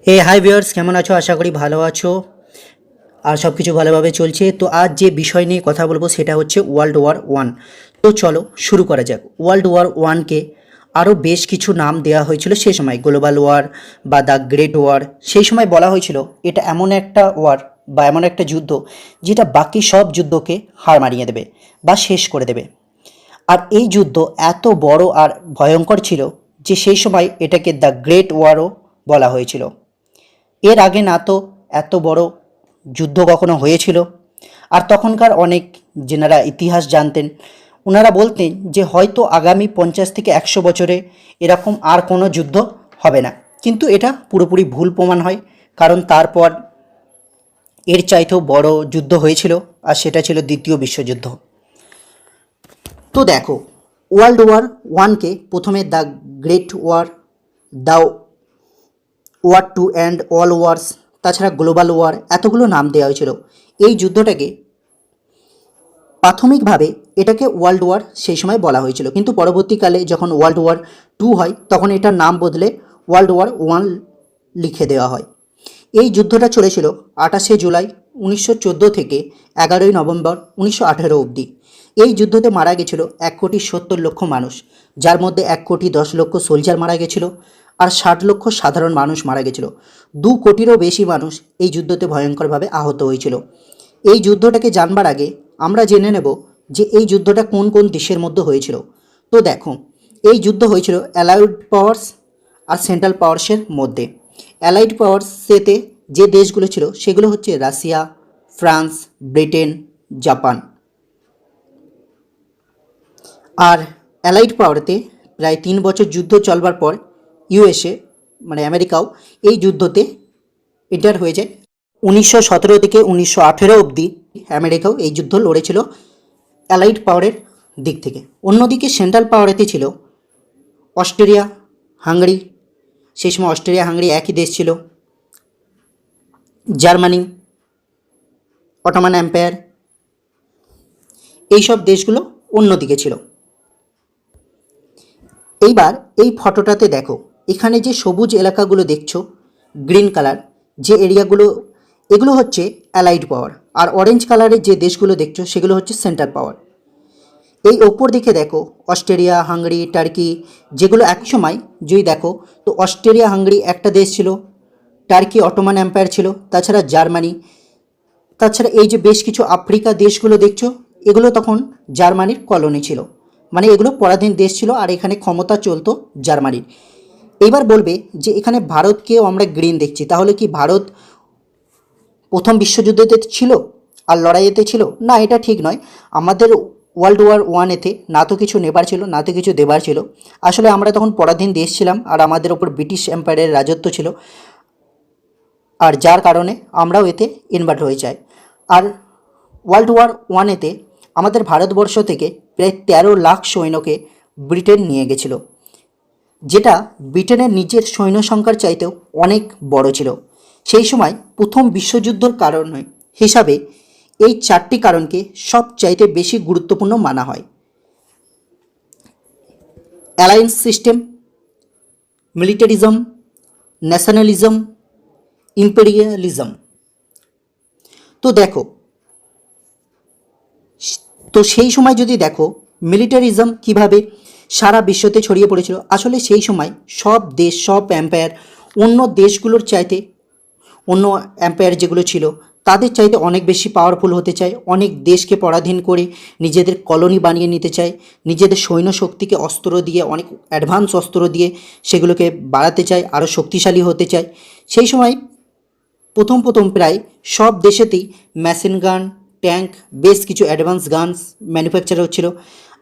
হে hi viewers, কেমন আছো? আশা করি ভালো আছো আর সব কিছু ভালোভাবে চলছে। তো আজ যে বিষয় নিয়ে কথা বলবো সেটা হচ্ছে ওয়ার্ল্ড ওয়ার 1। তো চলো শুরু করা যাক। ওয়ার্ল্ড ওয়ার 1কে আরও বেশ কিছু নাম দেওয়া হয়েছিল সে সময়, গ্লোবাল ওয়ার বা দ্য গ্রেট ওয়ার। সেই সময় বলা হয়েছিল এটা এমন একটা ওয়ার বা এমন একটা যুদ্ধ যেটা বাকি সব যুদ্ধকে হার মানিয়ে দেবে বা শেষ করে দেবে। আর এই যুদ্ধ এত বড় আর ভয়ঙ্কর ছিল যে সেই সময় এটাকে দ্য গ্রেট ওয়ারও বলা হয়েছিল। এর আগে না তো এত বড় যুদ্ধ কখনো হয়েছিল। আর তখনকার অনেক যেনারা ইতিহাস জানতেন ওনারা বলতেন যে হয়তো আগামী 50 থেকে 100 বছরে এরকম আর কোনো যুদ্ধ হবে না, কিন্তু এটা পুরোপুরি ভুল প্রমাণ হয়। কারণ তারপর এর চাইতেও বড় যুদ্ধ হয়েছিল, আর সেটা ছিল দ্বিতীয় বিশ্বযুদ্ধ। তো দেখো, ওয়ার্ল্ড ওয়ার 1কে প্রথমে the great war, the war 2 and all wars, তাছাড়া গ্লোবাল ওয়ার, এতগুলো নাম দেওয়া হয়েছিল। এই যুদ্ধটাকে প্রাথমিকভাবে এটাকে ওয়ার্ল্ড ওয়ার সেই সময় বলা হয়েছিল, কিন্তু পরবর্তীকালে যখন ওয়ার্ল্ড ওয়ার 2 হয় তখন এটার নাম বদলে ওয়ার্ল্ড ওয়ার 1 লিখে দেওয়া হয়। এই যুদ্ধটা চলেছিল 28শে জুলাই 1914 থেকে 11ই নভেম্বর 1918 অবধি। এই যুদ্ধতে মারা গেছিল 1,70,00,000 মানুষ, যার মধ্যে 1,10,00,000 সোলজার মারা গেছিল আর 60 লক্ষ সাধারণ মানুষ মারা গেছিল। 2 কোটিরও বেশি মানুষ এই যুদ্ধতে ভয়ঙ্করভাবে আহত হয়েছিল। এই যুদ্ধটাকে জানবার আগে আমরা জেনে নেব যে এই যুদ্ধটা কোন কোন দেশের মধ্যে হয়েছিল। তো দেখো, এই যুদ্ধ হয়েছিল অ্যালাইড পাওয়ার্স আর সেন্ট্রাল পাওয়ার্সের মধ্যে। অ্যালাইড পাওয়ার্সেতে যে দেশগুলো ছিল সেগুলো হচ্ছে রাশিয়া, ফ্রান্স, ব্রিটেন, জাপান। আর অ্যালাইড পাওয়ারেতে প্রায় 3 বছর যুদ্ধ চলবার পর ইউএসএ মানে আমেরিকাও এই যুদ্ধতে এন্টার হয়ে যায়। 1917 থেকে 1918 অবধি আমেরিকাও এই যুদ্ধ লড়েছিল অ্যালাইড পাওয়ারের দিক থেকে। অন্যদিকে সেন্ট্রাল পাওয়ারেতে ছিল অস্ট্রেলিয়া, হাঙ্গেরি। সেই সময় অস্ট্রেলিয়া হাঙ্গেরি একই দেশ ছিল। জার্মানি, অটোমান এম্পায়ার, এইসব দেশগুলো অন্যদিকে ছিল। এইবার এই ফটোটাতে দেখো, এখানে যে সবুজ এলাকাগুলো দেখছো, গ্রিন কালার যে এরিয়াগুলো, এগুলো হচ্ছে অ্যালাইড পাওয়ার। আর অরেঞ্জ কালারের যে দেশগুলো দেখছো সেগুলো হচ্ছে সেন্ট্রাল পাওয়ার। এই ওপর দিকে দেখো অস্ট্রেলিয়া, হাঙ্গেরি, টার্কি, যেগুলো একই সময় যদি দেখো তো অস্ট্রেলিয়া হাঙ্গেরি একটা দেশ ছিল, টার্কি অটোমান এম্পায়ার ছিল, তাছাড়া জার্মানি, তাছাড়া এই যে বেশ কিছু আফ্রিকা দেশগুলো দেখছো এগুলো তখন জার্মানির কলোনি ছিল, মানে এগুলো পরাধীন দেশ ছিল আর এখানে ক্ষমতা চলতো জার্মানির। এইবার বলবে যে এখানে ভারতকেও আমরা গ্রিন দেখছি, তাহলে কি ভারত প্রথম বিশ্বযুদ্ধতে ছিল আর লড়াইয়েতে ছিল? না, এটা ঠিক নয়। আমাদের ওয়ার্ল্ড ওয়ার 1 না তো কিছু নেবার ছিল না তো কিছু দেবার ছিল। আসলে আমরা তখন পরাধীন দেশ ছিলাম আর আমাদের ওপর ব্রিটিশ এম্পায়ারের রাজত্ব ছিল, আর যার কারণে আমরাও এতে ইনভার্ট হয়ে যাই। আর ওয়ার্ল্ড ওয়ার 1 আমাদের ভারতবর্ষ থেকে প্রায় 13 লাখ সৈন্যকে ব্রিটেন নিয়ে গেছিল, যেটা ব্রিটেনের নিজের সৈন্য সংখ্যার চাইতেও অনেক বড় ছিল। সেই সময় প্রথম বিশ্বযুদ্ধের কারণ হিসাবে এই 4টি কারণকে সবচাইতে বেশি গুরুত্বপূর্ণ মানা হয়: alliance system, militarism, nationalism, imperialism. তো দেখো, তো সেই সময় যদি দেখো মিলিটারিজম কিভাবে সারা বিশ্বতে ছড়িয়ে পড়েছিল, আসলে সেই সময় সব দেশ, সব এম্পায়ার অন্য দেশগুলোর চাইতে, অন্য এম্পায়ার যেগুলো ছিল তাদের চাইতে অনেক বেশি পাওয়ারফুল হতে চায়, অনেক দেশকে পরাধীন করে নিজেদের কলোনি বানিয়ে নিতে চায়, নিজেদের সৈন্য শক্তিকে অস্ত্র দিয়ে, অনেক অ্যাডভান্স অস্ত্র দিয়ে সেগুলোকে বাড়াতে চায়, আরও শক্তিশালী হতে চায়। সেই সময় প্রথম প্রথম প্রায় সব দেশেতেই মেশিন গান, ট্যাঙ্ক, বেশ কিছু অ্যাডভান্স গানস ম্যানুফ্যাকচার হচ্ছিল।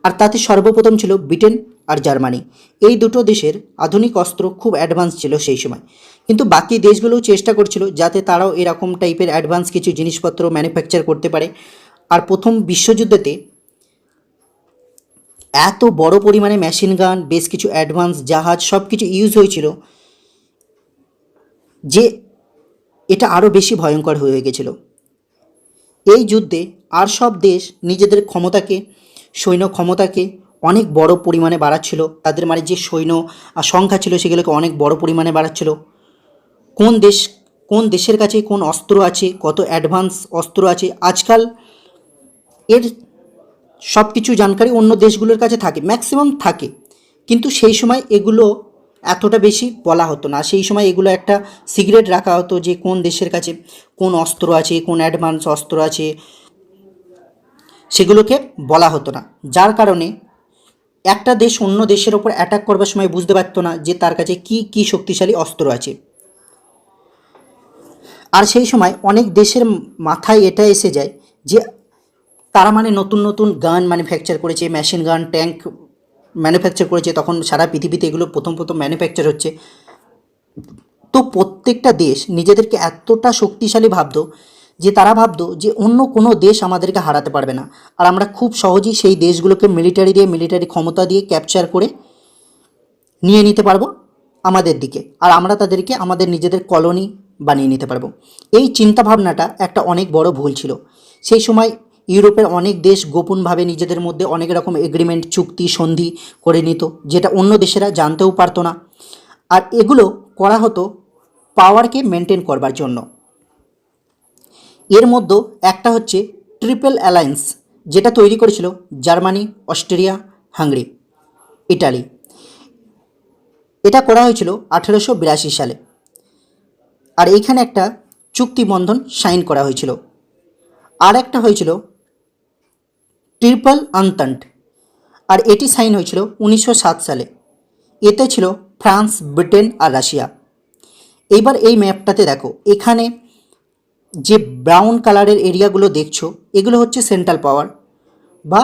আর তাতে সর্বপ্রথম ছিল ব্রিটেন আর জার্মানি। এই দুটো দেশের আধুনিক অস্ত্র খুব অ্যাডভান্স ছিল সেই সময়, কিন্তু বাকি দেশগুলোও চেষ্টা করছিল যাতে তারাও এরকম টাইপের অ্যাডভান্স কিছু জিনিসপত্র ম্যানুফ্যাকচার করতে পারে। আর প্রথম বিশ্বযুদ্ধেতে এত বড় পরিমাণে মেশিন গান, বেশ কিছু অ্যাডভান্স জাহাজ, সব কিছু ইউজ হয়েছিল যে এটা আরও বেশি ভয়ঙ্কর হয়ে গেছিল। এই যুদ্ধে আর সব দেশ নিজেদের ক্ষমতাকে, সৈন্য ক্ষমতাকে অনেক বড় পরিমাণে বাড়াচ্ছিল, তাদের মানে যে সৈন্য সংখ্যা ছিল সেগুলোকে অনেক বড় পরিমাণে বাড়াচ্ছিল। কোন দেশ কোন দেশের কাছে কোন অস্ত্র আছে, কত অ্যাডভান্স অস্ত্র আছে, আজকাল এর সব কিছু জানকারি অন্য দেশগুলোর কাছে থাকে, ম্যাক্সিমাম থাকে, কিন্তু সেই সময় এগুলো এতটা বেশি বলা হতো না। সেই সময় এগুলো একটা সিক্রেট রাখা হতো যে কোন দেশের কাছে কোন অস্ত্র আছে, কোন অ্যাডভান্স অস্ত্র আছে, সেগুলোকে বলা হতো না। যার কারণে একটা দেশ অন্য দেশের ওপর অ্যাটাক করবার সময় বুঝতে পারতো না যে তার কাছে কী কী শক্তিশালী অস্ত্র আছে। আর সেই সময় অনেক দেশের মাথায় এটা এসে যায় যে তারা মানে নতুন নতুন গান ম্যানুফ্যাকচার করেছে, মেশিন গান, ট্যাঙ্ক ম্যানুফ্যাকচার করেছে, তখন সারা পৃথিবীতে এগুলো প্রথম প্রথম ম্যানুফ্যাকচার হচ্ছে। তো প্রত্যেকটা দেশ নিজেদেরকে এতটা শক্তিশালী ভাবতো যে তারা ভাবতো যে অন্য কোনো দেশ আমাদেরকে হারাতে পারবে না, আর আমরা খুব সহজেই সেই দেশগুলোকে মিলিটারি ক্ষমতা দিয়ে ক্যাপচার করে নিয়ে নিতে পারবো আমাদের দিকে, আর আমরা তাদেরকে আমাদের নিজেদের কলোনি বানিয়ে নিতে পারবো। এই চিন্তাভাবনাটা একটা অনেক বড় ভুল ছিল। সেই সময় ইউরোপের অনেক দেশ গোপনভাবে নিজেদের মধ্যে অনেক রকম এগ্রিমেন্ট, চুক্তি, সন্ধি করে নিত, যেটা অন্য দেশেরা জানতেও পারতো না। আর এগুলো করা হতো পাওয়ারকে মেনটেন করবার জন্য। এর মধ্যে একটা হচ্ছে ট্রিপল অ্যালায়েন্স, যেটা তৈরি করেছিল জার্মানি, অস্ট্রিয়া, হাঙ্গেরি, ইটালি। এটা করা হয়েছিল 1882 সালে। আর এইখানে একটা চুক্তিবন্ধন সাইন করা হয়েছিল। আর একটা হয়েছিল ট্রিপল আনটান্ট, আর এটি সাইন হয়েছিল 1907 সালে। এতে ছিল ফ্রান্স, ব্রিটেন আর রাশিয়া। এইবার এই ম্যাপটাতে দেখো, এখানে যে ব্রাউন কালারের এরিয়াগুলো দেখছো এগুলো হচ্ছে সেন্ট্রাল পাওয়ার বা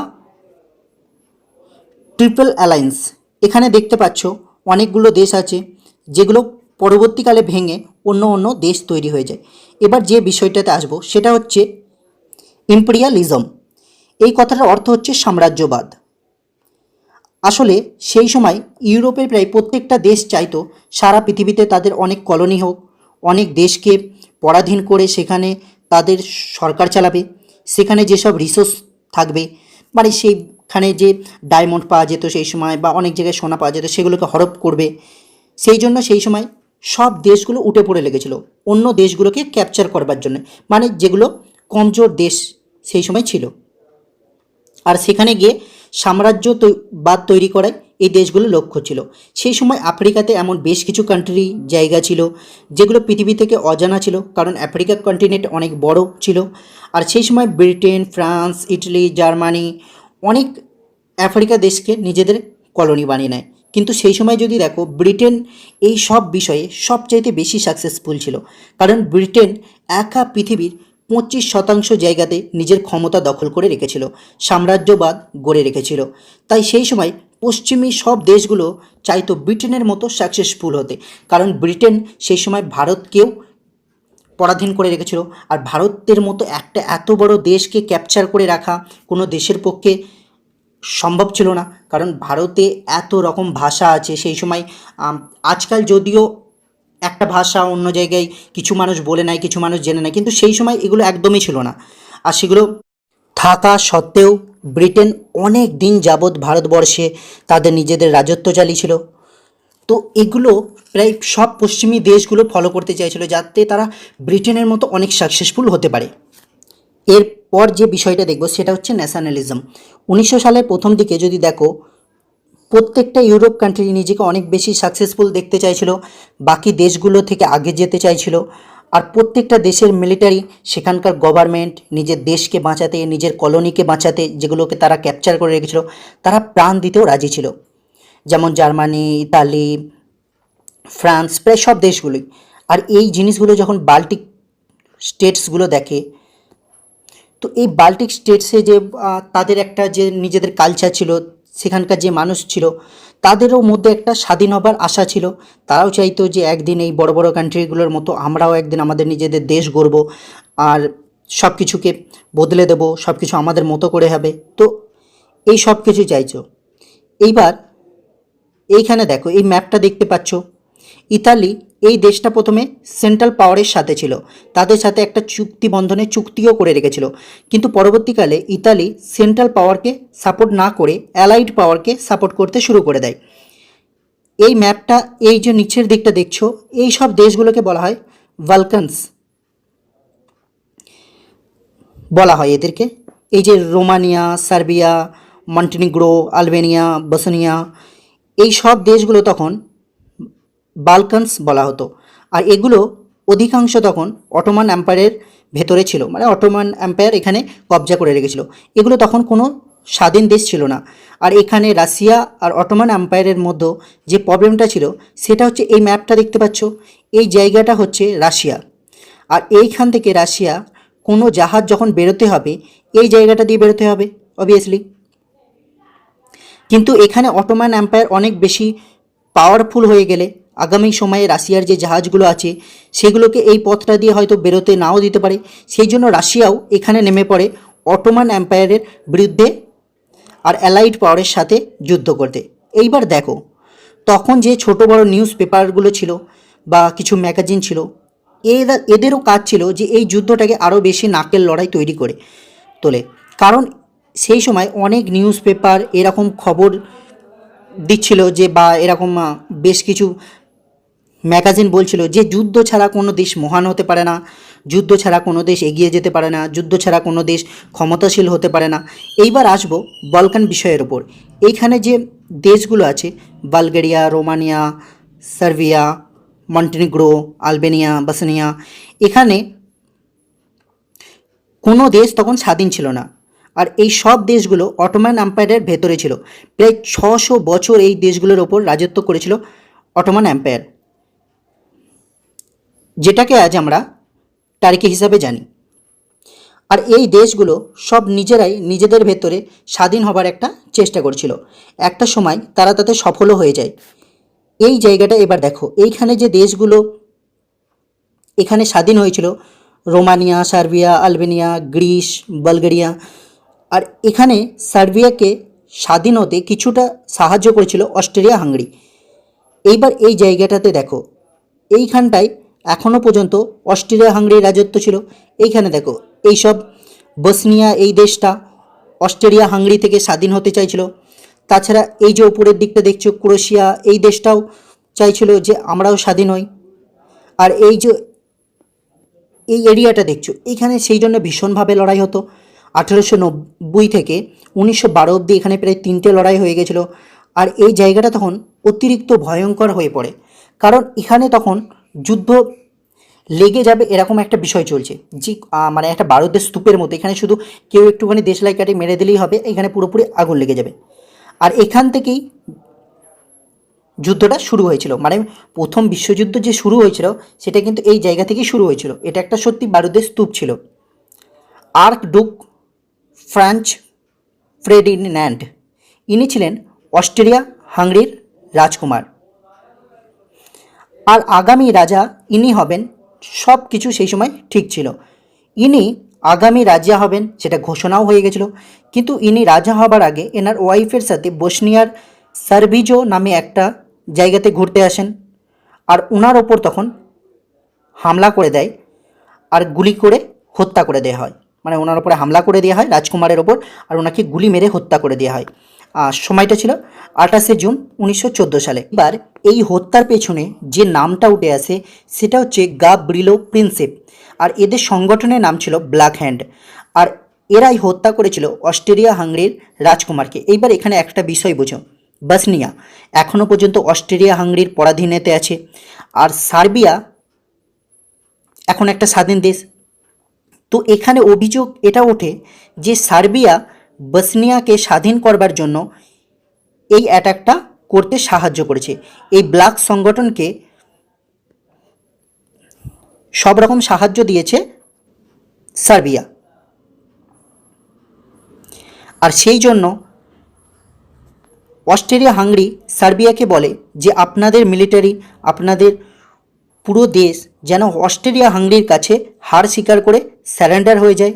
ট্রিপল অ্যালায়েন্স। এখানে দেখতে পাচ্ছ অনেকগুলো দেশ আছে যেগুলো পরবর্তীকালে ভেঙে অন্য অন্য দেশ তৈরি হয়ে যায়। এবার যে বিষয়টাতে আসবো সেটা হচ্ছে ইম্পেরিয়ালিজম। এই কথাটার অর্থ হচ্ছে সাম্রাজ্যবাদ। আসলে সেই সময় ইউরোপের প্রায় প্রত্যেকটা দেশ চাইতো সারা পৃথিবীতে তাদের অনেক কলোনি হোক, অনেক দেশকে পরাধীন করে সেখানে তাদের সরকার চালাবে, সেখানে যেসব রিসোর্স থাকবে, মানে সেইখানে যে ডায়মন্ড পাওয়া যেত সেই সময় বা অনেক জায়গায় সোনা পাওয়া যেত সেগুলোকে হড়প করবে। সেই জন্য সেই সময় সব দেশগুলো উঠে পড়ে লেগেছিল অন্য দেশগুলোকে ক্যাপচার করবার জন্য, মানে যেগুলো কমজোর দেশ সেই সময় ছিল। আর সেখানে গিয়ে বাদ তৈরি করাই এই দেশগুলো লক্ষ্য ছিল। সেই সময় আফ্রিকাতে এমন বেশ কিছু কান্ট্রি জায়গা ছিল যেগুলো পৃথিবী থেকে অজানা ছিল, কারণ আফ্রিকা কন্টিনেন্ট অনেক বড় ছিল। আর সেই সময় ব্রিটেন, ফ্রান্স, ইটালি, জার্মানি অনেক আফ্রিকা দেশকে নিজেদের কলোনি বানিয়ে নেয়। কিন্তু সেই সময় যদি দেখো, ব্রিটেন এই সব বিষয়ে সবচাইতে বেশি সাকসেসফুল ছিল, কারণ ব্রিটেন একা পৃথিবীর 25% জায়গাতে নিজের ক্ষমতা দখল করে রেখেছিল, সাম্রাজ্যবাদ গড়ে রেখেছিল। তাই সেই সময় পশ্চিমী সব দেশগুলো চাইতো ব্রিটেনের মতো সাকসেসফুল হতে, কারণ ব্রিটেন সেই সময় ভারতকেও পরাধীন করে রেখেছিল। আর ভারতের মতো একটা এত বড় দেশকে ক্যাপচার করে রাখা কোনো দেশের পক্ষে সম্ভব ছিল না, কারণ ভারতে এত রকম ভাষা আছে সেই সময়। আজকাল যদিও একটা ভাষা অন্য জায়গায় কিছু মানুষ বলে নেয়, কিছু মানুষ জেনে নেয়, কিন্তু সেই সময় এগুলো একদমই ছিল না। আর সেগুলো থাকা সত্ত্বেও ব্রিটেন অনেক দিন যাবৎ ভারতবর্ষে তাদের নিজেদের রাজত্ব চালিয়েছিল। তো এগুলো প্রায় সব পশ্চিমী দেশগুলো ফলো করতে চাইছিল, যাতে তারা ব্রিটেনের মতো অনেক সাকসেসফুল হতে পারে। এরপর যে বিষয়টা দেখব সেটা হচ্ছে ন্যাশনালিজম। 1900 সালের প্রথম দিকে যদি দেখো, প্রত্যেকটা ইউরোপ কান্ট্রি নিজেকে অনেক বেশি সাকসেসফুল দেখতে চাইছিল, বাকি দেশগুলো থেকে আগে যেতে চাইছিল। আর প্রত্যেকটা দেশের মিলিটারি, সেখানকার গভর্নমেন্ট নিজের দেশকে বাঁচাতে, নিজের কলোনিকে বাঁচাতে, যেগুলোকে তারা ক্যাপচার করে রেখেছিল, তারা প্রাণ দিতেও রাজি ছিল। যেমন জার্মানি, ইতালি, ফ্রান্স, প্রায় সব দেশগুলোই। আর এই জিনিসগুলো যখন বাল্টিক স্টেটসগুলো দেখে, তো এই বাল্টিক স্টেটসে যে তাদের একটা যে নিজেদের কালচার ছিল, সেখানকার যে মানুষ ছিল তাদেরও মধ্যে একটা স্বাধীন হবার আশা ছিল। তারাও চাইতো যে একদিন এই বড় বড় কান্ট্রিগুলোর মতো আমরাও একদিন আমাদের নিজেদের দেশ গড়ব, আর সব কিছুকে বদলে দেব, সব কিছু আমাদের মতো করে হবে। তো এই সব কিছু চাইছো। এইবার এইখানে দেখো, এই ম্যাপটা দেখতে পাচ্ছ, ইতালি এই দেশটা প্রথমে সেন্ট্রাল পাওয়ারের সাথে ছিল, তাদের সাথে একটা চুক্তিও করে রেখেছিল। কিন্তু পরবর্তীকালে ইতালি সেন্ট্রাল পাওয়ারকে সাপোর্ট না করে অ্যালাইড পাওয়ারকে সাপোর্ট করতে শুরু করে দেয়। এই ম্যাপটা, এই যে নিচের দিকটা দেখছো, এই সব দেশগুলোকে বলা হয় বালকানস বলা হয় এদেরকে। এই যে Romania, Serbia, Montenegro, Albania, Bosnia, এই সব দেশগুলো তখন বালকানস বলা হতো। আর এগুলো অধিকাংশ তখন অটোমান এম্পায়ারের ভেতরে ছিল, মানে অটোমান এম্পায়ার এখানে কবজা করে রেখেছিল। এগুলো তখন কোনো স্বাধীন দেশ ছিল না। আর এখানে রাশিয়া আর অটোমান এম্পায়ারের মধ্যে যে প্রবলেমটা ছিল সেটা হচ্ছে, এই ম্যাপটা দেখতে পাচ্ছ, এই জায়গাটা হচ্ছে রাশিয়া। আর এইখান থেকে রাশিয়া কোনো জাহাজ যখন বেরোতে হবে, এই জায়গাটা দিয়ে বেরোতে হবে অবভিয়াসলি। কিন্তু এখানে অটোমান এম্পায়ার অনেক বেশি পাওয়ারফুল হয়ে গেলে আগামী সময়ে রাশিয়ার যে জাহাজগুলো আছে সেগুলোকে এই পথটা দিয়ে হয়তো বেরোতে নাও দিতে পারে। সেই জন্য রাশিয়াও এখানে নেমে পড়ে অটোমান এম্পায়ারের বিরুদ্ধে আর অ্যালাইড পাওয়ারের সাথে যুদ্ধ করতে। এইবার দেখো, তখন যে ছোট বড় নিউজ পেপারগুলো ছিল বা কিছু ম্যাগাজিন ছিল, এদেরও কাজ ছিল যে এই যুদ্ধটাকে আরও বেশি নাকের লড়াই তৈরি করে তোলে। কারণ সেই সময় অনেক নিউজ পেপার এরকম খবর দিচ্ছিল যে, বা এরকম বেশ কিছু ম্যাগাজিন বলছিল যে যুদ্ধ ছাড়া কোনো দেশ মহান হতে পারে না, যুদ্ধ ছাড়া কোনো দেশ এগিয়ে যেতে পারে না, যুদ্ধ ছাড়া কোনো দেশ ক্ষমতাশীল হতে পারে না। এইবার আসবো বলকান বিষয়ের ওপর। এইখানে যে দেশগুলো আছে, Bulgaria, Romania, Serbia, Montenegro, Albania, Bosnia, এখানে কোনো দেশ তখন স্বাধীন ছিল না। আর এই সব দেশগুলো অটোমান এম্পায়ারের ভেতরে ছিল। প্রায় 600 বছর এই দেশগুলোর ওপর রাজত্ব করেছিল অটোমান এম্পায়ার, যেটাকে আজ আমরা টার্কি হিসাবে জানি। আর এই দেশগুলো সব নিজেরাই নিজেদের ভেতরে স্বাধীন হবার একটা চেষ্টা করছিল। একটা সময় তারা তাতে সফলও হয়ে যায়। এই জায়গাটা এবার দেখো, এইখানে যে দেশগুলো এখানে স্বাধীন হয়েছিল, রোমানিয়া, সার্বিয়া, আলবেনিয়া, গ্রিস, বালগেরিয়া, আর এখানে সার্বিয়াকে স্বাধীন হতে কিছুটা সাহায্য করেছিল অস্ট্রিয়া হাঙ্গেরি। এইবার এই জায়গাটাতে দেখো, এইখানটায় এখনও পর্যন্ত অস্ট্রিয়া হাঙ্গেরির রাজত্ব ছিল। এইখানে দেখো, এইসব বসনিয়া, এই দেশটা অস্ট্রিয়া হাঙ্গেরি থেকে স্বাধীন হতে চাইছিল। তাছাড়া এই যে উপরের দিকটা দেখছো, ক্রোয়েশিয়া, এই দেশটাও চাইছিল যে আমরাও স্বাধীন হই। আর এই যে এই এরিয়াটা দেখছো, এইখানে সেই জন্য ভীষণভাবে লড়াই হতো। 1890 থেকে 1912 অবধি এখানে প্রায় 3টে লড়াই হয়ে গেছিলো। আর এই জায়গাটা তখন অতিরিক্ত ভয়ঙ্কর হয়ে পড়ে, কারণ এখানে তখন যুদ্ধ লেগে যাবে এরকম একটা বিষয় চলছে। যে মানে একটা বারুদের স্তূপের মতো, এখানে শুধু কেউ একটুখানি দেশলাই কাটে মেরে দিলেই হবে, এখানে পুরোপুরি আগুন লেগে যাবে। আর এখান থেকেই যুদ্ধটা শুরু হয়েছিল, মানে প্রথম বিশ্বযুদ্ধ যে শুরু হয়েছিল সেটা কিন্তু এই জায়গা থেকেই শুরু হয়েছিল। এটা একটা সত্যি বারুদের স্তূপ ছিল। আর্ক ডুক ফ্রাঞ্চ ফ্রেডিন্যান্ড, ইনি ছিলেন অস্ট্রিয়া হাঙ্গেরির রাজকুমার। আর আগামী রাজা ইনি হবেন, সব কিছু সেই সময় ঠিক ছিল। ইনি আগামী রাজা হবেন সেটা ঘোষণাও হয়ে গেছিল। কিন্তু ইনি রাজা হবার আগে এনার ওয়াইফের সাথে বসনিয়ার সার্ভিজো নামে একটা জায়গাতে ঘুরতে আসেন। আর ওনার ওপর তখন হামলা করে দেয় আর গুলি করে হত্যা করে দেওয়া হয়। মানে ওনার ওপরে হামলা করে দেওয়া হয় রাজকুমারের ওপর, আর ওনাকে গুলি মেরে হত্যা করে দেওয়া হয়। সময়টা ছিল 28শে জুন 1914 সালে। এবার এই হত্যার পেছনে যে নামটা উঠে আসে সেটা হচ্ছে গাব্রিলো প্রিন্সেপ, আর এদের সংগঠনের নাম ছিল ব্ল্যাক হ্যান্ড। আর এরাই হত্যা করেছিল অস্ট্রিয়া হাঙ্গেরির রাজকুমারকে। এইবার এখানে একটা বিষয় বোঝো, বসনিয়া এখনও পর্যন্ত অস্ট্রিয়া হাঙ্গেরির পরাধীনতে আছে। আর সার্বিয়া এখন একটা স্বাধীন দেশ। তো এখানে অভিযোগ এটা ওঠে যে সার্বিয়া বসনিয়াকে স্বাধীন করবার জন্য এই অ্যাটাকটা করতে সাহায্য করেছে। এই ব্ল্যাক সংগঠনকে সব রকম সাহায্য দিয়েছে সার্বিয়া। আর সেই জন্য অস্ট্রিয়া হাঙ্গেরি সার্বিয়াকে বলে যে আপনাদের মিলিটারি, আপনাদের পুরো দেশ যেন অস্ট্রিয়া হাঙ্গেরির কাছে হার স্বীকার করে স্যারেন্ডার হয়ে যায়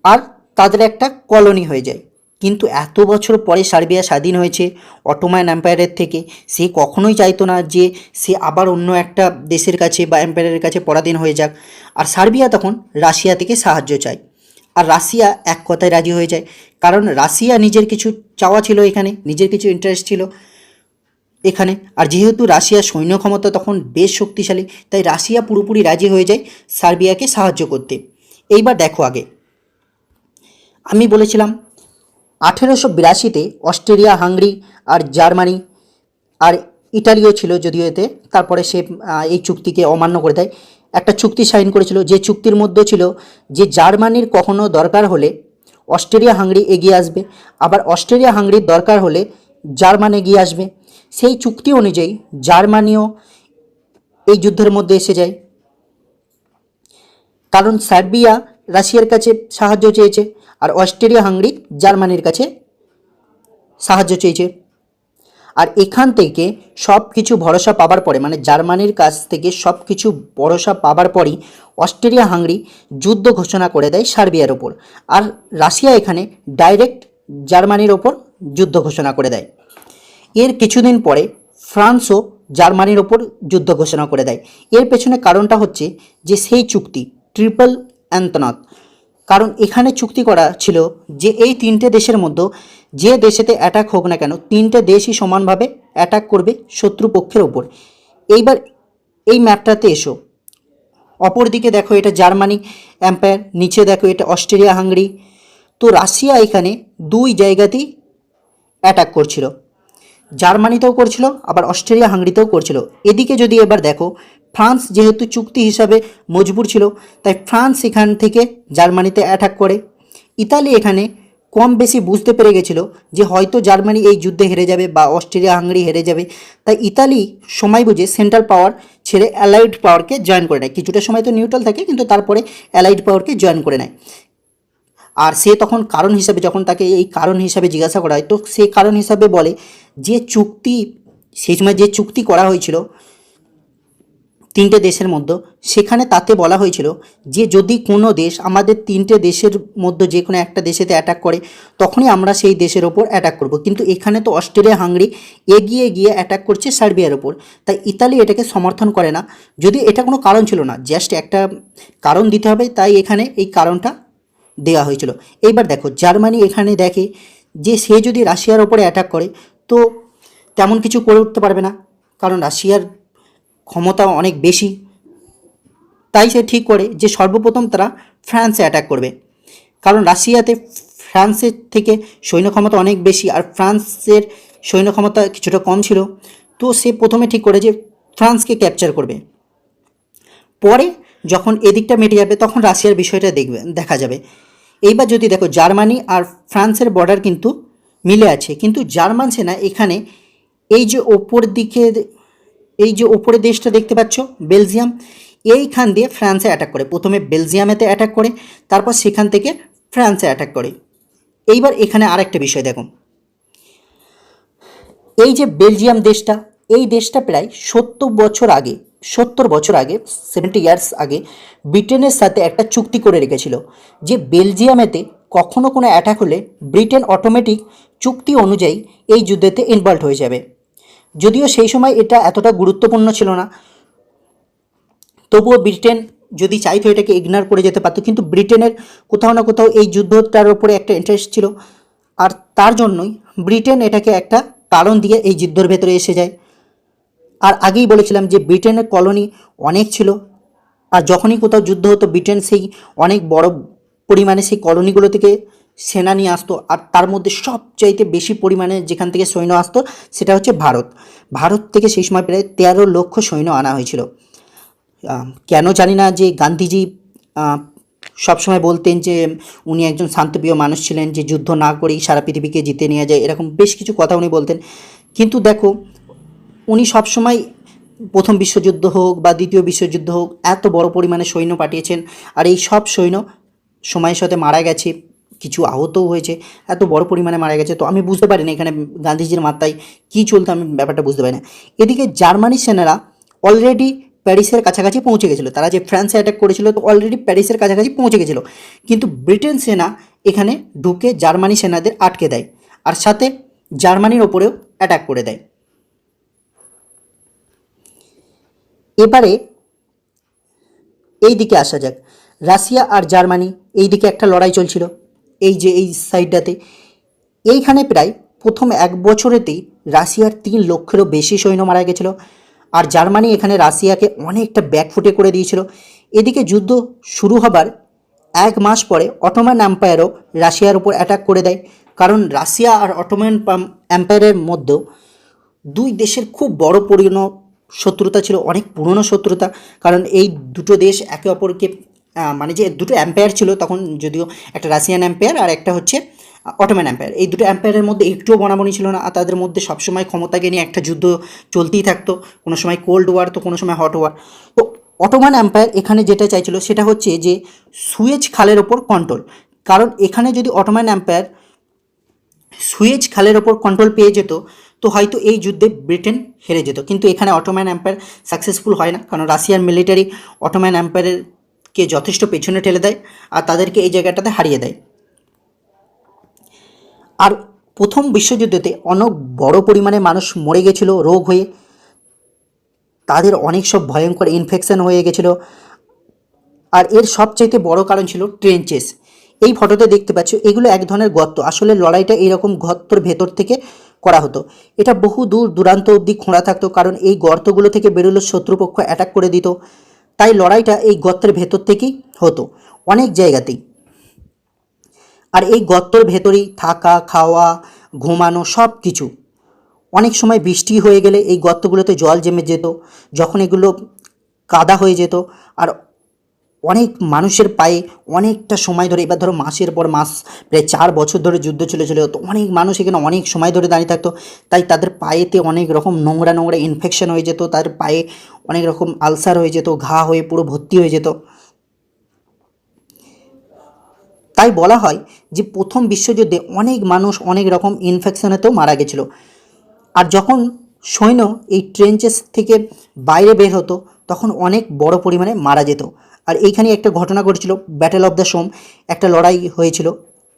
আর তাদের একটা কলোনি হয়ে যায়। কিন্তু এত বছর পরে সার্বিয়া স্বাধীন হয়েছে অটোমান এম্পায়ারের থেকে, সে কখনোই চাইতো না যে সে আবার অন্য একটা দেশের কাছে বা এম্পায়ারের কাছে পরাধীন হয়ে যাক। আর সার্বিয়া তখন রাশিয়া থেকে সাহায্য চায়, আর রাশিয়া এক কথায় রাজি হয়ে যায়, কারণ রাশিয়া নিজের কিছু চাওয়া ছিল, এখানে নিজের কিছু ইন্টারেস্ট ছিল। এখানে। আর যেহেতু রাশিয়ার সৈন্য ক্ষমতা তখন বেশ শক্তিশালী, তাই রাশিয়া পুরোপুরি রাজি হয়ে যায় সার্বিয়াকে সাহায্য করতে। এইবার দেখো আগে আমি বলেছিলাম 1882-তে অস্ট্রিয়া, হাঙ্গেরি আর জার্মানি আর ইটালিও ছিল যদিও এতে, তারপরে সে এই চুক্তিকে অমান্য করে দেয়। একটা চুক্তি সাইন করেছিল, যে চুক্তির মধ্যে ছিল যে জার্মানির কখনো দরকার হলে অস্ট্রিয়া হাঙ্গেরি এগিয়ে আসবে, আবার অস্ট্রিয়া হাঙ্গেরির দরকার হলে জার্মান এগিয়ে আসবে। সেই চুক্তি অনুযায়ী জার্মানিও এই যুদ্ধের মধ্যে এসে যায়, কারণ সার্বিয়া রাশিয়ার কাছে সাহায্য চেয়েছে আর অস্ট্রিয়া হাঙ্গেরি জার্মানির কাছে সাহায্য চেয়েছে। আর এখান থেকে সব কিছু ভরসা পাবার পরে, মানে জার্মানির কাছ থেকে সব কিছু ভরসা পাবার পরই অস্ট্রিয়া হাঙ্গেরি যুদ্ধ ঘোষণা করে দেয় সার্বিয়ার ওপর, আর রাশিয়া এখানে ডাইরেক্ট জার্মানির ওপর যুদ্ধ ঘোষণা করে দেয়। এর কিছুদিন পরে ফ্রান্সও জার্মানির ওপর যুদ্ধ ঘোষণা করে দেয়। এর পেছনে কারণটা হচ্ছে যে সেই চুক্তি ট্রিপল অ্যান্তনাত, কারণ এখানে চুক্তি করা ছিল যে এই তিনটে দেশের মধ্যে যে দেশেতে অ্যাটাক হোক না কেন, তিনটে দেশই সমানভাবে অ্যাটাক করবে শত্রুপক্ষের ওপর। এইবার এই ম্যাপটাতে এসো, অপর দিকে দেখো এটা জার্মানি এম্পায়ার, নিচে দেখো এটা অস্ট্রিয়া হাঙ্গেরি। তো রাশিয়া এখানে দুই জায়গাতেই অ্যাটাক করছিল, জার্মানিতেও করছিল আবার অস্ট্রিয়া হাঙ্গেরিতেও করছিল। এদিকে যদি এবার দেখো, ফ্রান্স যেহেতু চুক্তি হিসাবে মজবুর ছিল, তাই ফ্রান্স এখান থেকে জার্মানিতে অ্যাটাক করে। ইতালি এখানে কম বেশি বুঝতে পেরে গেছিল যে হয়তো জার্মানি এই যুদ্ধে হেরে যাবে বা অস্ট্রিয়া হাঙ্গেরি হেরে যাবে, তাই ইতালি সময় বুঝে সেন্ট্রাল পাওয়ার ছেড়ে অ্যালাইড পাওয়ারকে জয়েন করে নেয়। কিছুটা সময় তো নিউট্রাল থাকে, কিন্তু তারপরে অ্যালাইড পাওয়ারকে জয়েন করে নেয়। আর সে তখন কারণ হিসাবে, যখন তাকে এই কারণ হিসাবে জিজ্ঞাসা করা হয়, তো সে কারণ হিসাবে বলে যে চুক্তি সেই সময় যে চুক্তি করা হয়েছিল তিনটে দেশের মধ্যে, সেখানে তাতে বলা হয়েছিল যে যদি কোনো দেশ আমাদের তিনটে দেশের মধ্যে যে কোনো একটা দেশেতে অ্যাটাক করে তখনই আমরা সেই দেশের ওপর অ্যাটাক করব। কিন্তু এখানে তো অস্ট্রিয়া হাঙ্গেরি এগিয়ে গিয়ে অ্যাটাক করছে সার্বিয়ার ওপর, তাই ইতালি এটাকে সমর্থন করে না। যদি এটা কোনো কারণ ছিল না, জাস্ট একটা কারণ দিতে হবে, তাই এখানে এই কারণটা দেওয়া হয়েছিল। এইবার দেখো জার্মানি এখানে দেখে যে সে যদি রাশিয়ার ওপরে অ্যাটাক করে তো তেমন কিছু করে উঠতে পারবে না, কারণ রাশিয়ার ক্ষমতা অনেক বেশি। তাই সে ঠিক করে যে সর্বপ্রথম তারা ফ্রান্সে অ্যাটাক করবে, কারণ রাশিয়াতে ফ্রান্সের থেকে সৈন্য ক্ষমতা অনেক বেশি আর ফ্রান্সের সৈন্য ক্ষমতা কিছুটা কম ছিল। তো সে প্রথমে ঠিক করে যে ফ্রান্সকে ক্যাপচার করবে, পরে যখন এদিকটা মেটে যাবে তখন রাশিয়ার বিষয়টা দেখা যাবে। এইবার যদি দেখো জার্মানি আর ফ্রান্সের বর্ডার কিন্তু মিলে আছে, কিন্তু জার্মান সেনা এখানে এই যে ওপর দিকে এই যে ওপরের দেশটা দেখতে পাচ্ছ বেলজিয়াম, এইখান দিয়ে ফ্রান্সে অ্যাটাক করে। প্রথমে বেলজিয়ামেতে অ্যাটাক করে, তারপর সেখান থেকে ফ্রান্সে অ্যাটাক করে। এইবার এখানে আরেকটা বিষয় দেখো, এই যে বেলজিয়াম দেশটা, এই দেশটা প্রায় 70 বছর আগে 70 ইয়ার্স আগে ব্রিটেনের সাথে একটা চুক্তি করে রেখেছিল যে বেলজিয়ামেতে কখনো কোনো অ্যাটাক হলে ব্রিটেন অটোমেটিক চুক্তি অনুযায়ী এই যুদ্ধেতে ইনভলভ হয়ে যাবে। যদিও সেই সময় এটা এতটা গুরুত্বপূর্ণ ছিল না, তবুও ব্রিটেন যদি চাইতো এটাকে ইগনোর করে যেতে পারতো, কিন্তু ব্রিটেনের কোথাও না কোথাও এই যুদ্ধটার ওপরে একটা ইন্টারেস্ট ছিল, আর তার জন্যই ব্রিটেন এটাকে একটা কারণ দিয়ে এই যুদ্ধের ভেতরে এসে যায়। আর আগেই বলেছিলাম যে ব্রিটেনের কলোনি অনেক ছিল, আর যখনই কোথাও যুদ্ধ হতো ব্রিটেন সেই অনেক বড় পরিমাণে সেই কলোনিগুলো থেকে সেনা নিয়ে আসতো। আর তার মধ্যে সবচাইতে বেশি পরিমাণে যেখান থেকে সৈন্য আসতো সেটা হচ্ছে ভারত থেকে সেই সময় প্রায় 13 লক্ষ সৈন্য আনা হয়েছিল। কেন জানি না যে গান্ধীজি সবসময় বলতেন যে উনি একজন শান্তপ্রিয় মানুষ ছিলেন, যে যুদ্ধ না করেই সারা পৃথিবীকে জিতে নিয়ে যায়, এরকম বেশ কিছু কথা উনি বলতেন। কিন্তু দেখো উনি সবসময় প্রথম বিশ্বযুদ্ধ হোক বা দ্বিতীয় বিশ্বযুদ্ধ হোক এত বড় পরিমাণে সৈন্য পাঠিয়েছেন, আর এই সব সৈন্য সময়ের সাথে মারা গেছে, কিছু আহতও হয়েছে, এত বড় পরিমাণে মারা গেছে। তো আমি বুঝতে পারি না এখানে গান্ধীজির মাথায় কী চলতো, আমি ব্যাপারটা বুঝতে পারি না। এদিকে জার্মানি সেনারা অলরেডি প্যারিসের কাছাকাছি পৌঁছে গেছিলো, তারা যে ফ্রান্সে অ্যাটাক করেছিল তো অলরেডি প্যারিসের কাছাকাছি পৌঁছে গেছিলো, কিন্তু ব্রিটেন সেনা এখানে ঢুকে জার্মানি সেনাদের আটকে দেয় আর সাথে জার্মানির ওপরেও অ্যাটাক করে দেয়। এবারে এই দিকে আসা যাক, রাশিয়া আর জার্মানি এই দিকে একটা লড়াই চলছিল, এই যে এই সাইডটাতে। এইখানে প্রায় প্রথম 1 বছরেতেই রাশিয়ার 3 লক্ষেরও বেশি সৈন্য মারা গেছিলো। আর জার্মানি এখানে রাশিয়াকে অনেকটা ব্যাকফুটে করে দিয়েছিল। এদিকে যুদ্ধ শুরু হবার 1 মাস পরে অটোমান এম্পায়ারও রাশিয়ার উপর অ্যাটাক করে দেয়। কারণ রাশিয়া আর অটোমান এম্পায়ারের মধ্যে দুই দেশের খুব বড় পুরনো শত্রুতা ছিল, অনেক পুরনো শত্রুতা। কারণ এই দুটো দেশ একে অপরকে মানে যে দুটো এম্পায়ার ছিল তখন, যদিও একটা রাশিয়ান এম্পায়ার আর একটা হচ্ছে অটোম্যান এম্পায়ার, এই দুটো এম্পায়ারের মধ্যে একটুও বনাবনি ছিল না। আর তাদের মধ্যে সবসময় ক্ষমতাকে নিয়ে একটা যুদ্ধ চলতেই থাকতো, কোনো সময় কোল্ড ওয়ার তো কোনো সময় হট ওয়ার। তো অটোম্যান এম্পায়ার এখানে যেটা চাইছিল সেটা হচ্ছে যে সুয়েজ খালের ওপর কন্ট্রোল। কারণ এখানে যদি অটোম্যান এম্পায়ার সুয়েজ খালের ওপর কন্ট্রোল পেয়ে যেত তো হয়তো এই যুদ্ধে ব্রিটেন হেরে যেত। কিন্তু এখানে অটোম্যান এম্পায়ার সাকসেসফুল হয় না, কারণ রাশিয়ার মিলিটারি অটোম্যান এম্পায়ারকে যথেষ্ট পেছনে ঠেলে দেয় আর তাদেরকে এই জায়গাটাতে হারিয়ে দেয়। আর প্রথম বিশ্বযুদ্ধতে অনেক বড় পরিমাণে মানুষ মরে গেছিলো রোগ হয়ে, তাদের অনেক সব ভয়ঙ্কর ইনফেকশন হয়ে গেছিলো। আর এর সবচাইতে বড় কারণ ছিল ট্রেঞ্চেস। এই ফটোতে দেখতে পাচ্ছ এগুলো এক ধরনের গর্ত, আসলে লড়াইটা এইরকম গর্তর ভেতর থেকে করা হতো। এটা বহু দূর দূরান্ত অবধি খোঁড়া থাকতো, কারণ এই গর্তগুলো থেকে বেরোলে শত্রুপক্ষ অ্যাটাক করে দিত। তাই লড়াইটা এই গর্তের ভেতর থেকেই হতো অনেক জায়গাতেই। আর এই গর্তর ভেতরেই থাকা, খাওয়া, ঘুমানো সব কিছু। অনেক সময় বৃষ্টি হয়ে গেলে এই গর্তগুলোতে জল জমে যেত, যখন এগুলো কাদা হয়ে যেত। আর অনেক মানুষের পায়ে অনেকটা সময় ধরে, এবার ধরো মাসের পর মাস, প্রায় 4 বছর ধরে যুদ্ধ চলেছিল, তো অনেক মানুষ এখানে অনেক সময় ধরে দাঁড়িয়ে থাকতো। তাই তাদের পায়েতে অনেক রকম নোংরা নোংরা ইনফেকশন হয়ে যেত, তাদের পায়ে অনেক রকম আলসার হয়ে যেত, ঘা হয়ে পুরো ভর্তি হয়ে যেত। তাই বলা হয় যে প্রথম বিশ্বযুদ্ধে অনেক মানুষ অনেক রকম ইনফেকশনেতেও মারা গেছিলো। আর যখন সৈন্য এই ট্রেঞ্চেস থেকে বাইরে বের হতো তখন অনেক বড় পরিমাণে মারা যেত। আর এইখানে একটা ঘটনা ঘটেছিল, ব্যাটেল অফ দ্য সোম, একটা লড়াই হয়েছিল।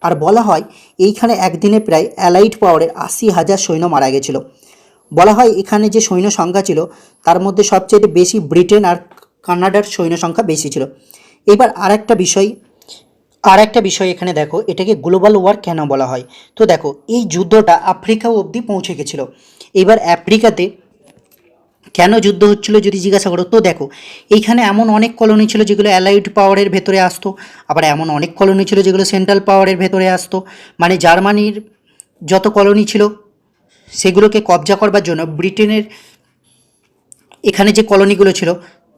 আর বলা হয় এইখানে একদিনে প্রায় অ্যালাইড পাওয়ারের 80,000 সৈন্য মারা গেছিল। বলা হয় এখানে যে সৈন্য সংখ্যা ছিল তার মধ্যে সবচেয়ে বেশি ব্রিটেন আর কানাডার সৈন্য সংখ্যা বেশি ছিল। এবার আর একটা বিষয় এখানে দেখো, এটাকে গ্লোবাল ওয়ার কেন বলা হয়। তো দেখো এই যুদ্ধটা আফ্রিকা অবধি পৌঁছে গেছিলো। এবার আফ্রিকাতে কেন যুদ্ধ হচ্ছিল যদি জিজ্ঞাসা করো, তো দেখো এইখানে এমন অনেক কলোনি ছিল যেগুলো অ্যালাইড পাওয়ারের ভেতরে আসতো, আবার এমন অনেক কলোনি ছিল যেগুলো সেন্ট্রাল পাওয়ারের ভেতরে আসতো। মানে জার্মানির যত কলোনি ছিল সেগুলোকে কবজা করবার জন্য ব্রিটেনের এখানে যে কলোনিগুলো ছিল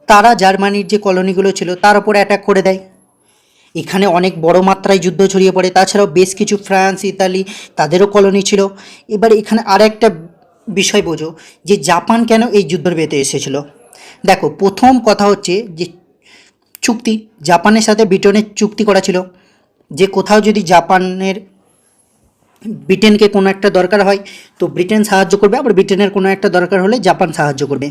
তারা জার্মানির যে কলোনিগুলো ছিল তার উপরে অ্যাটাক করে দেয়। এখানে অনেক বড় মাত্রায় যুদ্ধ ছড়িয়ে পড়ে। তাছাড়াও বেশ কিছু ফ্রান্স, ইতালি তাদেরও কলোনি ছিল। এবার এখানে আর একটা বিষয় বোঝো যে জাপান কেন এই যুদ্ধের ভেতরে এসেছিল। দেখো প্রথম কথা হচ্ছে যে চুক্তি, জাপানের সাথে ব্রিটেনের চুক্তি করা ছিল যে কোথাও যদি ব্রিটেনকে কোনো একটা দরকার হয় তো ব্রিটেন সাহায্য করবে, আবার ব্রিটেনের কোনো একটা দরকার হলে জাপান সাহায্য করবে।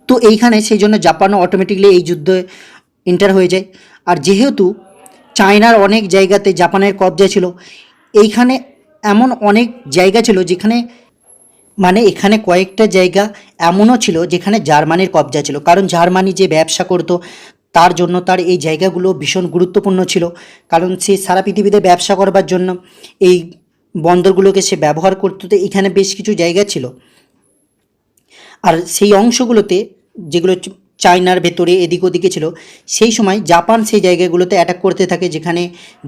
তো এইখানে সেই জন্য জাপানও অটোমেটিকলি এই যুদ্ধে এন্টার হয়ে যায়। আর যেহেতু চায়নার অনেক জায়গাতে জাপানের কবজা ছিল, এইখানে এমন অনেক জায়গা ছিল যেখানে মানে এখানে কয়েকটা জায়গা এমনও ছিল যেখানে জার্মানির কবজা ছিল, কারণ জার্মানি যে ব্যবসা করতো তার জন্য তার এই জায়গাগুলো ভীষণ গুরুত্বপূর্ণ ছিল। কারণ সে সারা পৃথিবীতে ব্যবসা করবার জন্য এই বন্দরগুলোকে সে ব্যবহার করতো। তো এখানে বেশ কিছু জায়গা ছিল, আর সেই অংশগুলোতে যেগুলো চায়নার ভেতরে এদিক ওদিকে ছিল, সেই সময় জাপান সেই জায়গাগুলোতে অ্যাটাক করতে থাকে যেখানে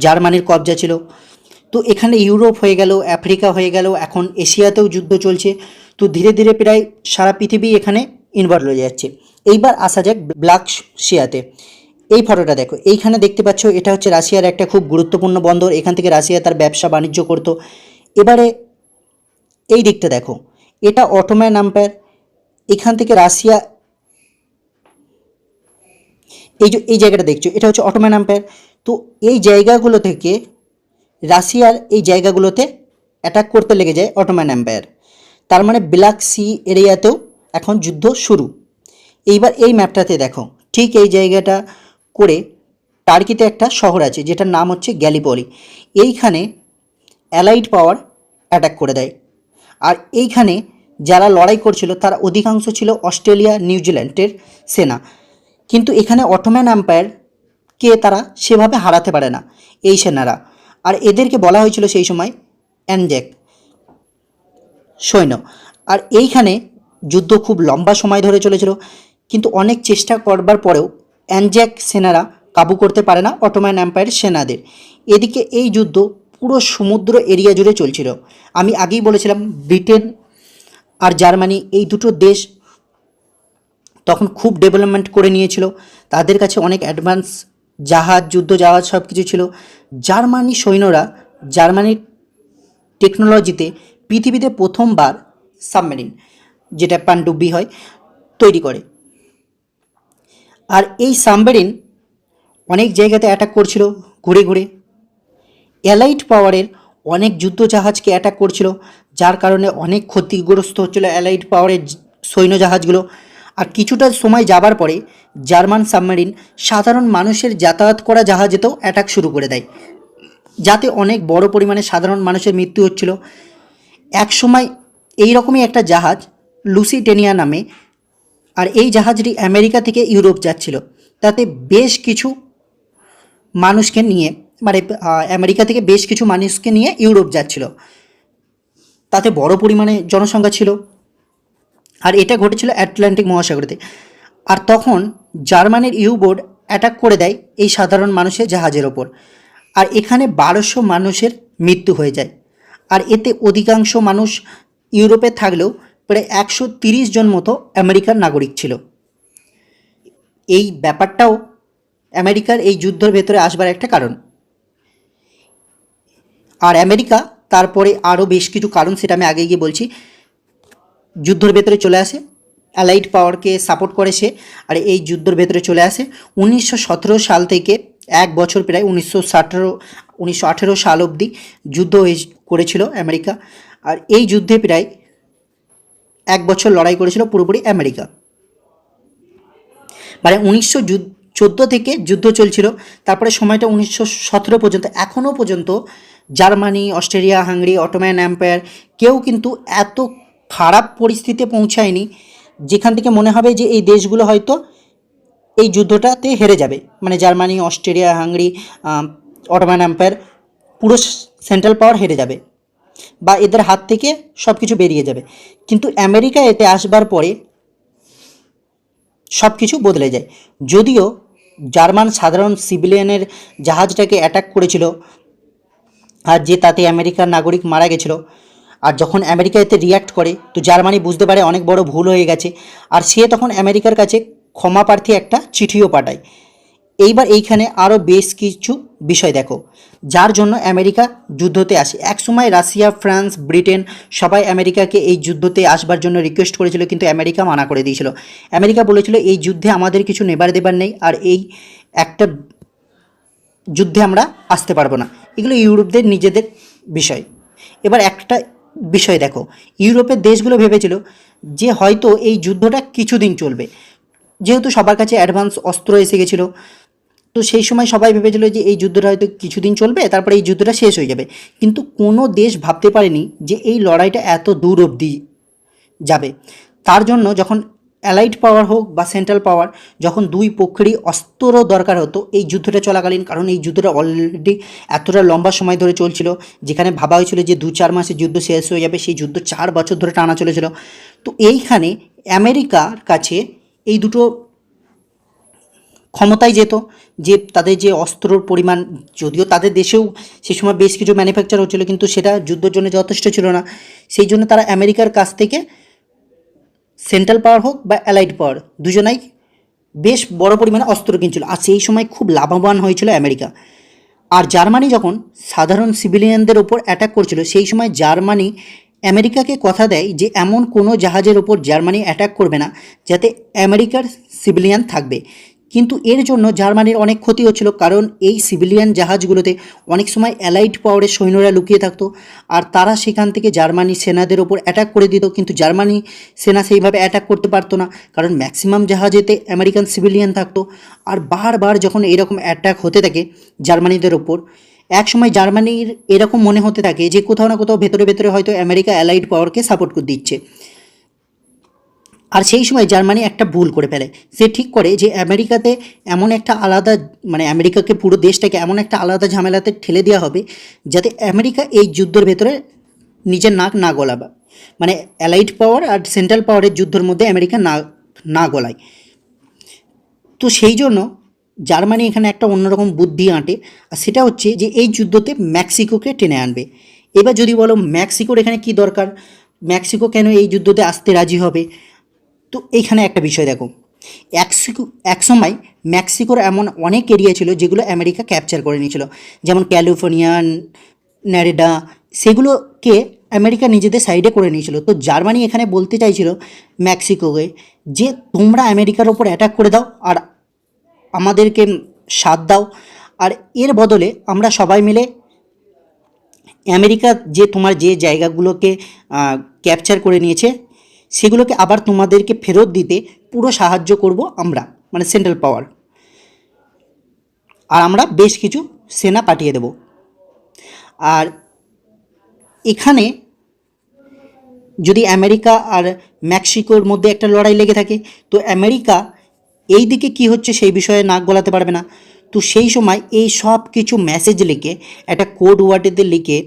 জার্মানির কবজা ছিল। তো এখানে ইউরোপ হয়ে গেল, আফ্রিকা হয়ে গেল, এখন এশিয়াতেও যুদ্ধ চলছে। তো ধীরে ধীরে প্রায় সারা পৃথিবী এখানে ইনভলভ হয়ে যাচ্ছে। এইবার আসা যাক ব্ল্যাক সিয়াতে। এই ফটোটা দেখো, এইখানে দেখতে পাচ্ছ এটা হচ্ছে রাশিয়ার একটা খুব গুরুত্বপূর্ণ বন্দর, এখান থেকে রাশিয়া তার ব্যবসা বাণিজ্য করতো। এবারে এই দিকটা দেখো, এটা অটোম্যান এম্পায়ার, এখান থেকে রাশিয়া, এই জায়গাটা দেখছো এটা হচ্ছে অটোম্যান এম্পায়ার। তো এই জায়গাগুলো থেকে রাশিয়ার এই জায়গাগুলোতে অ্যাটাক করতে লেগে যায় অটোম্যান এম্পায়ার। তার মানে ব্ল্যাক সি এরিয়াতেও এখন যুদ্ধ শুরু। এইবার এই ম্যাপটাতে দেখো, ঠিক এই জায়গাটা করে টার্কিতে একটা শহর আছে যেটার নাম হচ্ছে গ্যালিপলি। এইখানে অ্যালাইড পাওয়ার অ্যাটাক করে দেয়। আর এইখানে যারা লড়াই করছিল তার অধিকাংশ ছিল অস্ট্রেলিয়া, নিউজিল্যান্ডের সেনা। কিন্তু এখানে অটোম্যান এম্পায়ারকে তারা সেভাবে হারাতে পারে না এই সেনারা। আর এদেরকে বলা হয়েছিল সেই সময় অ্যানজ্যাক সৈন্য। আর এইখানে যুদ্ধ খুব লম্বা সময় ধরে চলেছিল, কিন্তু অনেক চেষ্টা করবার পরেও অ্যানজ্যাক সেনারা কাবু করতে পারে না অটোমান এম্পায়ার সেনাদের। এদিকে এই যুদ্ধ পুরো সমুদ্র এরিয়া জুড়ে চলছিল। আমি আগেই বলেছিলাম ব্রিটেন আর জার্মানি এই দুটো দেশ তখন খুব ডেভেলপমেন্ট করে নিয়েছিল, তাদের কাছে অনেক অ্যাডভান্স জাহাজ, যুদ্ধ জাহাজ সব কিছু ছিল। জার্মানি সৈন্যরা জার্মানির টেকনোলজিতে পৃথিবীতে প্রথমবার সাবমেরিন, যেটা পানডুব্বি হয়, তৈরি করে। আর এই সাবমেরিন অনেক জায়গাতে অ্যাটাক করছিল ঘুরে ঘুরে। অ্যালাইড পাওয়ারের অনেক যুদ্ধ জাহাজকে অ্যাটাক করছিল, যার কারণে অনেক ক্ষতিগ্রস্ত হচ্ছিল অ্যালাইড পাওয়ারের সৈন্য জাহাজগুলো। আর কিছুটা সময় যাবার পরে জার্মান সাবমেরিন সাধারণ মানুষের যাতায়াত করা জাহাজেতেও অ্যাটাক শুরু করে দেয়, যাতে অনেক বড় পরিমাণে সাধারণ মানুষের মৃত্যু হচ্ছিল। একসময় এইরকমই একটা জাহাজ লুসিটেনিয়া নামে, আর এই জাহাজটি আমেরিকা থেকে ইউরোপ যাচ্ছিল, তাতে বেশ কিছু মানুষকে নিয়ে, মানে আমেরিকা থেকে বেশ কিছু মানুষকে নিয়ে ইউরোপ যাচ্ছিল, তাতে বড় পরিমাণে জনসংখ্যা ছিল। আর এটা ঘটেছিল আটলান্টিক মহাসাগরেতে। আর তখন জার্মানির ইউবোট অ্যাটাক করে দেয় এই সাধারণ মানুষের জাহাজের ওপর, আর এখানে 1200 মানুষের মৃত্যু হয়ে যায়। আর এতে অধিকাংশ মানুষ ইউরোপে থাকলেও প্রায় 130 জন মতো আমেরিকার নাগরিক ছিল। এই ব্যাপারটাও আমেরিকার এই যুদ্ধের ভেতরে আসবার একটা কারণ। আর আমেরিকা তারপরে আরও বেশ কিছু কারণ, সেটা আমি আগে গিয়ে বলছি, যুদ্ধের ভেতরে চলে আসে, অ্যালাইড পাওয়ারকে সাপোর্ট করে সে, আর এই যুদ্ধের ভেতরে চলে আসে 1917 সাল থেকে এক বছর প্রায় 1918 সাল অবধি যুদ্ধ করেছিল আমেরিকা। আর এই যুদ্ধে প্রায় এক বছর লড়াই করেছিল পুরোপুরি আমেরিকা। মানে 1914 থেকে যুদ্ধ চলছিল, তারপরে সময়টা 1917 পর্যন্ত। এখনও পর্যন্ত Germany, Australia, Hungary, Ottoman empire কেউ কিন্তু এত খারাপ পরিস্থিতিতে পৌঁছায়নি যেখান থেকে মনে হবে যে এই দেশগুলো হয়তো এই যুদ্ধটাতে হেরে যাবে। মানে Germany, Australia, Hungary, Ottoman empire, পুরো সেন্ট্রাল পাওয়ার হেরে যাবে বা এদের হাত থেকে সব কিছু বেরিয়ে যাবে। কিন্তু আমেরিকা এতে আসবার পরে সব কিছু বদলে যায়। যদিও জার্মান সাধারণ সিভিলিয়ানের জাহাজটাকে অ্যাটাক করেছিল, আর যে তাতে আমেরিকার নাগরিক মারা গেছিল, আর যখন আমেরিকা এতে রিয়্যাক্ট করে তো জার্মানি বুঝতে পারে অনেক বড় ভুল হয়ে গেছে, আর সে তখন আমেরিকার কাছে ক্ষমা প্রার্থী একটা চিঠিও পাঠায়। এইবার এইখানে আরও বেশ কিছু বিষয় দেখো, যার জন্য আমেরিকা যুদ্ধতে আসে। একসময় রাশিয়া, ফ্রান্স, ব্রিটেন সবাই আমেরিকাকে এই যুদ্ধতে আসবার জন্য রিকোয়েস্ট করেছিল, কিন্তু আমেরিকা মানা করে দিয়েছিল। আমেরিকা বলেছিল এই যুদ্ধে আমাদের কিছু নেবার দেবার নেই, আর এই একটা যুদ্ধে আমরা আসতে পারবো না। এগুলো ইউরোপদের নিজেদের বিষয়। এবার একটা বিষয় দেখো, ইউরোপের দেশগুলো ভেবেছিল যে হয়তো এই যুদ্ধটা কিছুদিন চলবে, যেহেতু সবার কাছে অ্যাডভান্স অস্ত্র এসে গেছিলো, তো সেই সময় সবাই ভেবেছিল যে এই যুদ্ধটা হয়তো কিছুদিন চলবে, তারপরে এই যুদ্ধটা শেষ হয়ে যাবে। কিন্তু কোনো দেশ ভাবতে পারেনি যে এই লড়াইটা এত দূর অবধি যাবে। তার জন্য যখন অ্যালাইড পাওয়ার হোক বা সেন্ট্রাল পাওয়ার, যখন দুই পক্ষেরই অস্ত্র দরকার হতো এই যুদ্ধটা চলাকালীন, কারণ এই যুদ্ধটা অলরেডি এতটা লম্বা সময় ধরে চলছিল, যেখানে ভাবা হয়েছিল যে 2-4 মাসে যুদ্ধ শেষ হয়ে যাবে, সেই যুদ্ধ 4 বছর ধরে টানা চলেছিল। তো এইখানে আমেরিকার কাছে এই দুটো ক্ষমতায় যেত যে তাদের যে অস্ত্রর পরিমাণ, যদিও তাদের দেশেও সেই সময় বেশ কিছু ম্যানুফ্যাকচার হচ্ছিল, কিন্তু সেটা যুদ্ধের জন্য যথেষ্ট ছিল না। সেই জন্য তারা আমেরিকার কাছ থেকে সেন্ট্রাল পাওয়ার হোক বা অ্যালাইড পাওয়ার দুজনাই বেশ বড় পরিমাণে অস্ত্র কিনছিল, আর সেই সময় খুব লাভবান হয়েছিল আমেরিকা। আর জার্মানি যখন সাধারণ সিভিলিয়ানদের ওপর অ্যাটাক করছিল, সেই সময় জার্মানি আমেরিকাকে কথা দেয় যে এমন কোনো জাহাজের ওপর জার্মানি অ্যাটাক করবে না যাতে আমেরিকার সিভিলিয়ান থাকবে। কিন্তু এর জন্য জার্মানির অনেক ক্ষতি হচ্ছিল, কারণ এই সিভিলিয়ান জাহাজগুলোতে অনেক সময় অ্যালাইড পাওয়ারের সৈন্যরা লুকিয়ে থাকতো, আর তারা সেখান থেকে জার্মানি সেনাদের ওপর অ্যাটাক করে দিত। কিন্তু জার্মানি সেনা সেইভাবে অ্যাটাক করতে পারতো না, কারণ ম্যাক্সিমাম জাহাজেতে আমেরিকান সিভিলিয়ান থাকতো। আর বারবার যখন এরকম অ্যাটাক হতে থাকে জার্মানিদের ওপর, এক সময় জার্মানির এরকম মনে হতে থাকে যে কোথাও না কোথাও ভেতরে ভেতরে হয়তো আমেরিকা অ্যালাইড পাওয়ারকে সাপোর্ট করে দিচ্ছে। আর সেই সময় জার্মানি একটা ভুল করে ফেলে, সে ঠিক করে যে আমেরিকাতে এমন একটা আলাদা, মানে আমেরিকাকে পুরো দেশটাকে এমন একটা আলাদা ঝামেলাতে ঠেলে দেওয়া হবে যাতে আমেরিকা এই যুদ্ধের ভেতরে নিজের নাক না গলাবে, মানে অ্যালাইড পাওয়ার আর সেন্ট্রাল পাওয়ারের যুদ্ধের মধ্যে আমেরিকা না না গলায়। তো সেই জন্য জার্মানি এখানে একটা অন্যরকম বুদ্ধি আঁটে, আর সেটা হচ্ছে যে এই যুদ্ধতে মেক্সিকোকে টেনে আনবে। এবার যদি বলো মেক্সিকোর এখানে কি দরকার, মেক্সিকো কেন এই যুদ্ধতে আসতে রাজি হবে, তো এইখানে একটা বিষয় দেখো, একসময় মেক্সিকোর এমন অনেক এরিয়া ছিল যেগুলো আমেরিকা ক্যাপচার করে নিয়েছিল, যেমন ক্যালিফোর্নিয়া, নেভাডা, সেগুলোকে আমেরিকা নিজেদের সাইডে করে নিয়েছিল। তো জার্মানি এখানে বলতে চাইছিল মেক্সিকোকে যে তোমরা আমেরিকার ওপর অ্যাটাক করে দাও আর আমাদেরকে সাথ দাও, আর এর বদলে আমরা সবাই মিলে আমেরিকা যে তোমার যে জায়গাগুলোকে ক্যাপচার করে নিয়েছে সেগুলোকে আবার তোমাদেরকে ফেরত দিতে পুরো সাহায্য করব আমরা, মানে সেন্ট্রাল পাওয়ার, আর আমরা বেশ কিছু সেনা পাঠিয়ে দেব। আর এখানে যদি আমেরিকা আর মেক্সিকোর মধ্যে একটা লড়াই লেগে থাকে, তো আমেরিকা এই দিকে কী হচ্ছে সেই বিষয়ে নাক গলাতে পারবে না। তো সেই সময় এই সব কিছু মেসেজ লিখে একটা কোড ওয়ার্ডেতে লিখে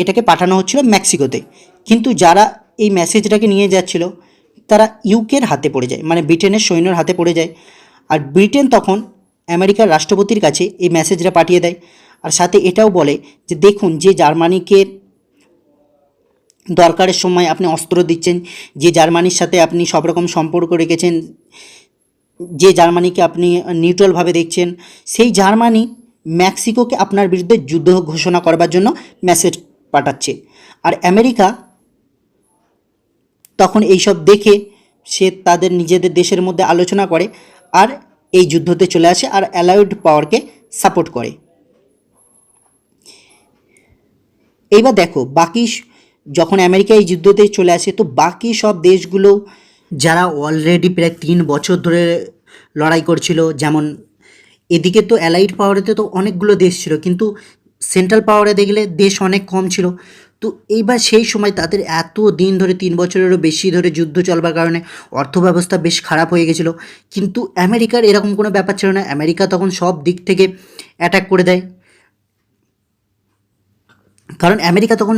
এটাকে পাঠানো হচ্ছিল মেক্সিকোতে, কিন্তু যারা এই মেসেজটাকে নিয়ে যাচ্ছিল তারা ইউকের হাতে পড়ে যায়, মানে ব্রিটেনের সৈন্যর হাতে পড়ে যায়। আর ব্রিটেন তখন আমেরিকার রাষ্ট্রপতির কাছে এই মেসেজটা পাঠিয়ে দেয়, আর সাথে এটাও বলে যে দেখুন, যে জার্মানিকে দরকারের সময় আপনি অস্ত্র দিচ্ছেন, যে জার্মানির সাথে আপনি সব রকম সম্পর্ক রেখেছেন, যে জার্মানিকে আপনি নিউট্রালভাবে দেখছেন, সেই জার্মানি মেক্সিকোকে আপনার বিরুদ্ধে যুদ্ধ ঘোষণা করবার জন্য মেসেজ পাঠাচ্ছে। আর আমেরিকা তখন এইসব দেখে সে তাদের নিজেদের দেশের মধ্যে আলোচনা করে আর এই যুদ্ধতে চলে আসে আর অ্যালাইড পাওয়ারকে সাপোর্ট করে। এইবার দেখো বাকি, যখন আমেরিকা এই যুদ্ধতে চলে আসে তো বাকি সব দেশগুলো যারা অলরেডি প্রায় 3 বছর ধরে লড়াই করছিল, যেমন এদিকে তো অ্যালাইড পাওয়ারেতে তো অনেকগুলো দেশ ছিল, কিন্তু সেন্ট্রাল পাওয়ারে দেখলে দেশ অনেক কম ছিল। তো এইবার সেই সময় তাদের এত দিন ধরে 3 বছরেরও বেশি ধরে যুদ্ধ চলবার কারণে অর্থব্যবস্থা বেশ খারাপ হয়ে গেছিলো, কিন্তু আমেরিকার এরকম কোনো ব্যাপার ছিল না। আমেরিকা তখন সব দিক থেকে অ্যাটাক করে দেয়, কারণ আমেরিকা তখন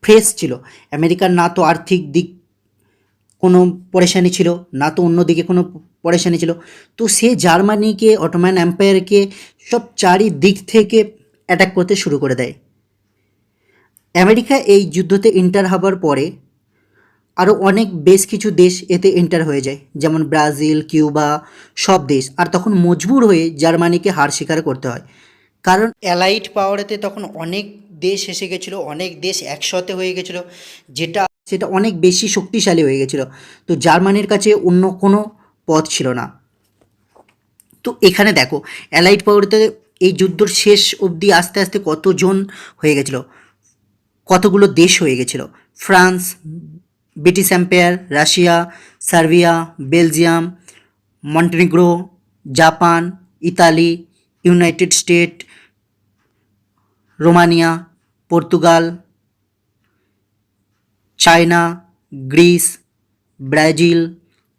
ফ্রেশ ছিল। আমেরিকার না তো আর্থিক দিক কোনো পরেশানি ছিল, না তো অন্য দিকে কোনো পরেশানি ছিল। তো সে জার্মানিকে, অটোম্যান এম্পায়ারকে সব চারিদিক থেকে অ্যাটাক করতে শুরু করে দেয়। আমেরিকা এই যুদ্ধতে এন্টার হবার পরে আরও অনেক বেশ কিছু দেশ এতে এন্টার হয়ে যায়, যেমন ব্রাজিল, কিউবা, সব দেশ। আর তখন মজবুর হয়ে জার্মানিকে হার স্বীকার করতে হয়, কারণ অ্যালাইড পাওয়ারেতে তখন অনেক দেশ এসে গেছিলো, অনেক দেশ একসাথে হয়ে গেছিলো, সেটা অনেক বেশি শক্তিশালী হয়ে গেছিলো। তো জার্মানির কাছে অন্য কোনো পথ ছিল না। তো এখানে দেখো অ্যালাইড পাওয়ারেতে এই যুদ্ধর শেষ অবধি আস্তে আস্তে কতজন হয়ে গেছিলো, কতগুলো দেশ হয়ে গেছিলো। France, British empire, Russia, Serbia, Belgium, Montenegro, Japan, Italy, United state, Romania, Portugal, China, Greece, Brazil,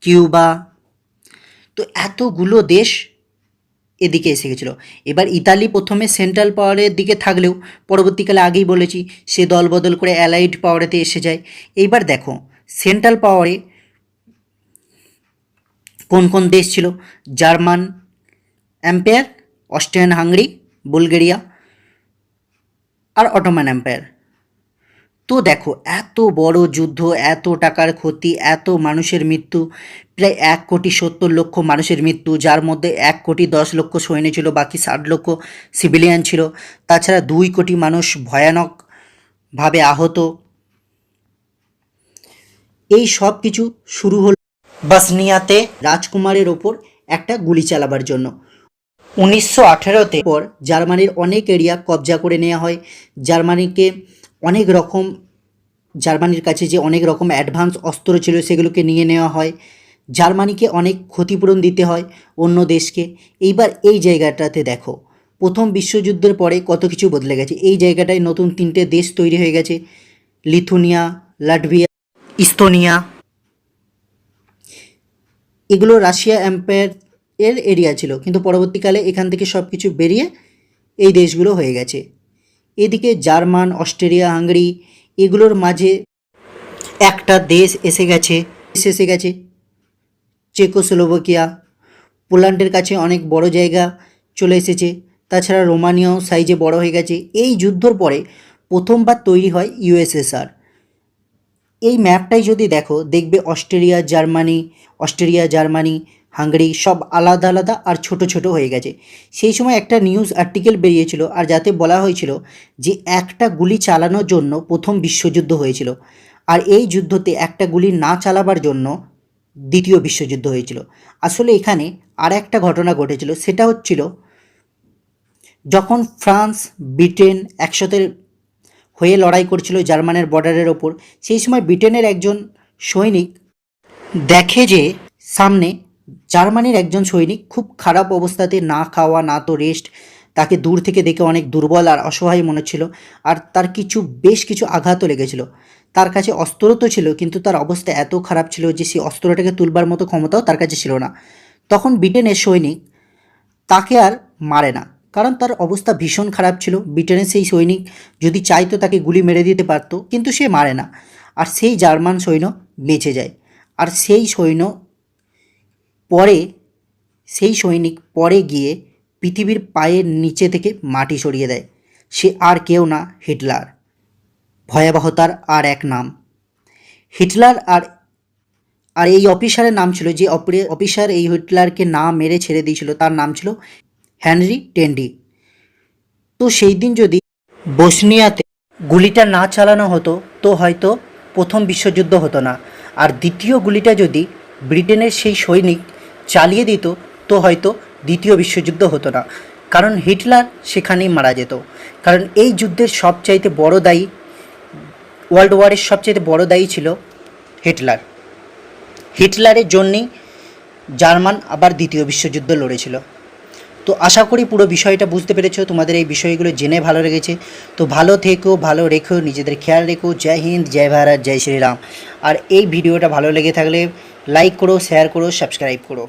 Cuba. তো এতগুলো দেশ এদিকে এসে গেছিলো। এবার ইতালি প্রথমে সেন্ট্রাল পাওয়ারের দিকে থাকলেও পরবর্তীকালে আগেই বলেছি সে দল বদল করে অ্যালাইড পাওয়ারেতে এসে যায়। এইবার দেখো সেন্ট্রাল পাওয়ারে কোন কোন দেশ ছিল: German empire, Austrian Hungary, Bulgaria আর অটোম্যান এম্পায়ার। তো দেখো এত বড় যুদ্ধ, এত টাকার ক্ষতি, এত মানুষের মৃত্যু, প্রায় 1,70,00,000 মানুষের মৃত্যু, যার মধ্যে 1,10,00,000 সৈন্য ছিল, বাকি 60,00,000 সিভিলিয়ান ছিল। তাছাড়া 2 কোটি মানুষ ভয়ানকভাবে আহত। এই সব কিছু শুরু হলো বসনিয়াতে রাজকুমারের ওপর একটা গুলি চালাবার জন্য। 1918-তে পর জার্মানির অনেক এরিয়া কবজা করে নেওয়া হয়। জার্মানির কাছে যে অনেক রকম অ্যাডভান্স অস্ত্র ছিল সেগুলোকে নিয়ে নেওয়া হয়। জার্মানিকে অনেক ক্ষতিপূরণ দিতে হয় অন্য দেশকে। এইবার এই জায়গাটাতে দেখো প্রথম বিশ্বযুদ্ধের পরে কত কিছু বদলে গেছে। এই জায়গাটায় নতুন 3টে দেশ তৈরি হয়ে গেছে: লিথুনিয়া, লাটভিয়া, ইস্তোনিয়া। এগুলো রাশিয়া এম্পায়ার এর এরিয়া ছিল, কিন্তু পরবর্তীকালে এখান থেকে সব কিছু বেরিয়ে এই দেশগুলো হয়ে গেছে। এদিকে জার্মান, অস্ট্রেলিয়া, হাঙ্গেরি এগুলোর মাঝে একটা দেশ এসে গেছে চেকোস্লোভাকিয়া। পোল্যান্ডের কাছে অনেক বড় জায়গা চলে এসেছে। তাছাড়া রোমানিয়াও সাইজে বড় হয়ে গেছে। এই যুদ্ধর পরে প্রথমবার তৈরি হয় ইউএসএসআর। এই ম্যাপটাই যদি দেখো, দেখবে অস্ট্রিয়া, জার্মানি, হাঙ্গেরি সব আলাদা আলাদা আর ছোট ছোট হয়ে গেছে। সেই সময় একটা নিউজ আর্টিকেল বেরিয়েছিল, আর যাতে বলা হয়েছিল যে একটা গুলি চালানোর জন্য প্রথম বিশ্বযুদ্ধ হয়েছিল, আর এই যুদ্ধতে একটা গুলি না চালাবার জন্য দ্বিতীয় বিশ্বযুদ্ধ হয়েছিল। আসলে এখানে আর একটা ঘটনা ঘটেছিল, সেটা হচ্ছিল যখন ফ্রান্স, ব্রিটেন একসাথে হয়ে লড়াই করছিল জার্মানের বর্ডারের ওপর। সেই সময় ব্রিটেনের একজন সৈনিক দেখে যে সামনে জার্মানির একজন সৈনিক খুব খারাপ অবস্থাতে, না খাওয়া না তো রেস্ট, তাকে দূর থেকে দেখে অনেক দুর্বল আর অসহায় মনে হচ্ছিল, আর তার বেশ কিছু আঘাতও লেগেছিল। তার কাছে অস্ত্র তো ছিল, কিন্তু তার অবস্থা এত খারাপ ছিল যে সেই অস্ত্রটাকে তুলবার মতো ক্ষমতাও তার কাছে ছিল না। তখন ব্রিটেনের সৈনিক তাকে আর মারে না, কারণ তার অবস্থা ভীষণ খারাপ ছিল। ব্রিটেনের সেই সৈনিক যদি চাইতো তাকে গুলি মেরে দিতে পারতো, কিন্তু সে মারে না। আর সেই জার্মান সৈন্য বেঁচে যায়। আর পরে সেই সৈনিক পরে গিয়ে পৃথিবীর পায়ের নিচে থেকে মাটি সরিয়ে দেয়। সে আর কেউ না, হিটলার। ভয়াবহতার আর এক নাম হিটলার। আর এই অফিসারের নাম ছিল, যে অফিসার এই হিটলারকে না মেরে ছেড়ে দিয়েছিল, তার নাম ছিল হেনরি টেন্ডি। তো সেই দিন যদি বসনিয়াতে গুলিটা না চালানো হতো, তো হয়তো প্রথম বিশ্বযুদ্ধ হতো না। আর দ্বিতীয় গুলিটা যদি ব্রিটেনের সেই সৈনিক চালিয়ে দিত, তো হয়তো দ্বিতীয় বিশ্বযুদ্ধ হতো না, কারণ হিটলার সেখানেই মারা যেত। কারণ এই যুদ্ধের সবচাইতে বড় দায়ী, ওয়ার্ল্ড ওয়ারের সবচাইতে বড় দায়ী ছিল হিটলারের জন্যেই জার্মান আবার দ্বিতীয় বিশ্বযুদ্ধ লড়েছিল। তো আশা করি পুরো বিষয়টা বুঝতে পেরেছো, তোমাদের এই বিষয়গুলো জেনে ভালো লেগেছে। তো ভালো থেকো, ভালো রেখো, নিজেদের খেয়াল রেখো। জয় হিন্দ, জয় ভারত, জয় শ্রীরাম। আর এই ভিডিওটা ভালো লেগে থাকলে লাইক করো, শেয়ার করো, সাবস্ক্রাইব করো।